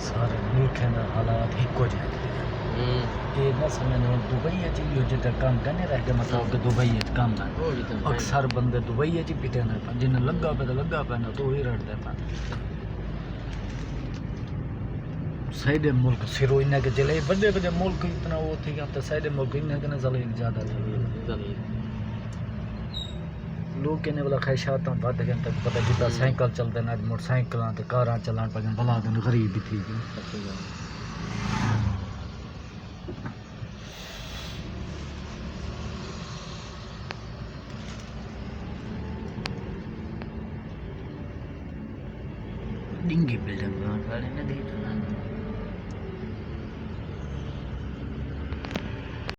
सारे मुल्क ना हालात हिको जाते ये न समझ दुबई च इहो जिते कम करने रहते मतलब कि दुबई च कम है अक्सर बंदे दुबई च पिटे ने जिन्हें लगा पे तो लगा पे ना तो ही रड़ते पे साइड मुल्क सिरो इन्हें के चले बड़े बड़े मुल्क इतना वो थी कि तो साइड मुल्क इन्हें के ना चले ज़्यादा लोग कहने वाला ख्वाहिशात बढ़ गए तक पता जितना साइकिल चलते ना मोटरसाइकिल तो कारां चलान पर भला दिन गरीब भी थी डिंगी बिल्डिंग वाले ने देखा